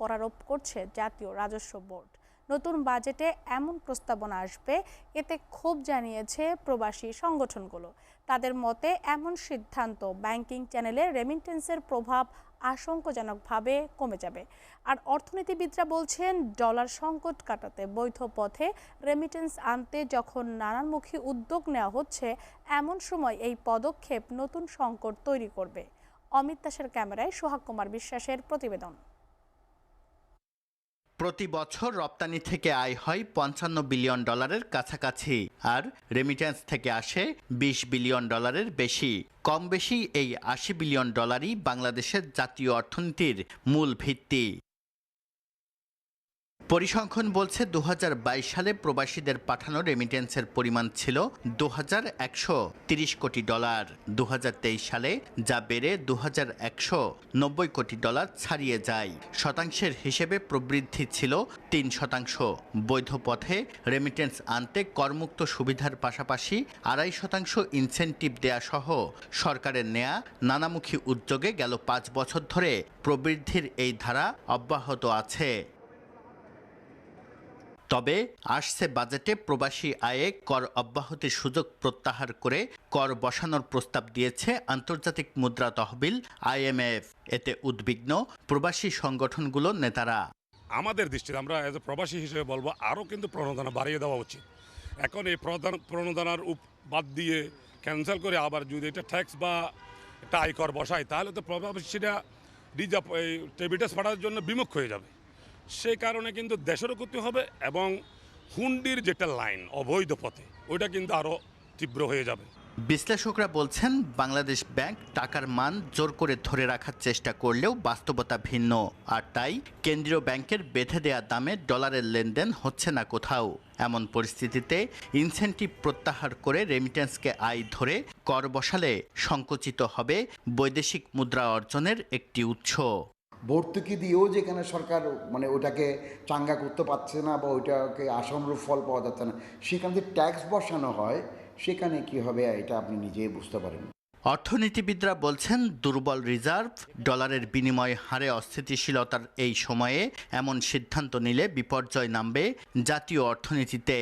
করারোপ করছে জাতীয় রাজস্ব বোর্ড। নতুন বাজেটে এমন প্রস্তাবনা আসবে, এতে ক্ষোভ জানিয়েছে প্রবাসী সংগঠনগুলো। তাদের মতে এমন সিদ্ধান্ত ব্যাংকিং চ্যানেলে রেমিটেন্সের প্রভাব আশঙ্কাজনকভাবে কমে যাবে। আর অর্থনীতিবিদরা বলছেন, ডলার সংকট কাটাতে বৈধ পথে রেমিটেন্স আনতে যখন নানানমুখী উদ্যোগ নেওয়া হচ্ছে, এমন সময় এই পদক্ষেপ নতুন সংকট তৈরি করবে। অমিত দাসের ক্যামেরায় সোহাগ কুমার বিশ্বাসের প্রতিবেদন। প্রতি বছর রপ্তানি থেকে আয় হয় ৫৫ বিলিয়ন ডলারের কাছাকাছি, আর রেমিটেন্স থেকে আসে ২০ বিলিয়ন ডলারের বেশি। কম বেশি এই ৮০ বিলিয়ন ডলারই বাংলাদেশের জাতীয় অর্থনীতির মূল ভিত্তি। পরিসংখ্যান বলছে ২০২২ সালে প্রবাসীদের পাঠানো রেমিটেন্সের পরিমাণ ছিল ২,১৩০ কোটি ডলার। ২০২৩ সালে যা বেড়ে ২,১৯০ কোটি ডলার ছাড়িয়ে যায়। শতাংশের হিসেবে প্রবৃদ্ধি ছিল ৩%। বৈধ পথে রেমিটেন্স আনতে করমুক্ত সুবিধার পাশাপাশি ২.৫% ইনসেন্টিভ দেয়া সহ সরকারের নেয়া নানামুখী উদ্যোগে গেল ৫ বছর ধরে প্রবৃদ্ধির এই ধারা অব্যাহত আছে। তবে আসছে বাজেটে প্রবাসী আয়ে কর অব্যাহতির সুযোগ প্রত্যাহার করে কর বসানোর প্রস্তাব দিয়েছে আন্তর্জাতিক মুদ্রা তহবিল IMF। এতে উদ্বিগ্ন প্রবাসী সংগঠনগুলোর নেতারা। আমাদের দৃষ্টিতে আমরা এজ এ প্রবাসী হিসেবে বলবো, আরও কিন্তু প্রণোদনা বাড়িয়ে দেওয়া উচিত। এখন এই প্রণোদনার বাদ দিয়ে ক্যান্সেল করে আবার যদি এটা ট্যাক্স বা একটা আয়কর বসায়, তাহলে তো প্রবাসীরা রিজার্ভ এই রেমিটেন্স পাঠানোর জন্য বিমুখ হয়ে যাবে। সেই কারণে কিন্তু দেশেরও ক্ষতি হবে এবং হুন্ডির যেটা লাইন অবৈধ পথে, ওইটা কিন্তু আরও তীব্র হয়ে যাবে। বিশ্লেষকরা বলছেন, বাংলাদেশ ব্যাংক টাকার মান জোর করে ধরে রাখার চেষ্টা করলেও বাস্তবতা ভিন্ন। আর তাই কেন্দ্রীয় ব্যাংকের বেঁধে দেয়া দামে ডলারের লেনদেন হচ্ছে না কোথাও। এমন পরিস্থিতিতে ইনসেন্টিভ প্রত্যাহার করে রেমিটেন্সকে আয় ধরে কর বসালে সংকুচিত হবে বৈদেশিক মুদ্রা অর্জনের একটি উৎস। ভর্তুকি দিয়েও যেখানে সরকার ওটাকে চাঙ্গা করতে পারছে না বা ওইটাকে আশানুরূপ ফল পাওয়া যাচ্ছে না, সেখানে যে ট্যাক্স বসানো হয় সেখানে কি হবে এটা আপনি নিজেই বুঝতে পারেন। অর্থনীতিবিদরা বলছেন, দুর্বল রিজার্ভ, ডলারের বিনিময় হারে অস্থিতিশীলতার এই সময়ে এমন সিদ্ধান্ত নিলে বিপর্যয় নামবে জাতীয় অর্থনীতিতে।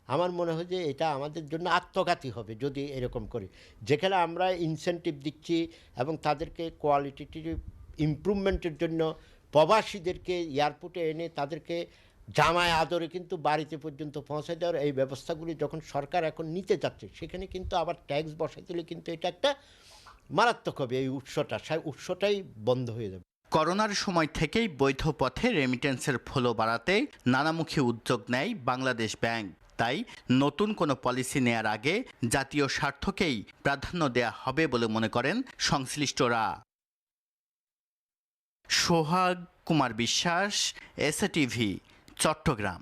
আমার মনে হয় যে এটা আমাদের জন্য আত্মঘাতী হবে যদি এরকম করি, যেখানে আমরা ইনসেন্টিভ দিচ্ছি এবং তাদেরকে কোয়ালিটেটিভ ইমপ্রুভমেন্টের জন্য প্রবাসীদেরকে এয়ারপোর্টে এনে তাদেরকে জামায় আদরে কিন্তু বাড়িতে পর্যন্ত পৌঁছে দেওয়ার এই ব্যবস্থাগুলি যখন সরকার এখন নিতে যাচ্ছে, সেখানে কিন্তু আবার ট্যাক্স বসাই দিলে কিন্তু এটা একটা মারাত্মক হবে। এই উৎসটাই বন্ধ হয়ে যাবে। করোনার সময় থেকেই বৈধ পথে রেমিটেন্সের ফ্লো বাড়াতে নানামুখী উদ্যোগ নেয় বাংলাদেশ ব্যাংক। তাই নতুন কোনো পলিসি নেয়ার আগে জাতীয় স্বার্থকেই প্রাধান্য দেয়া হবে বলে মনে করেন সংশ্লিষ্টরা। সোহাগ কুমার বিশ্বাস, এসএটিভি, চট্টগ্রাম।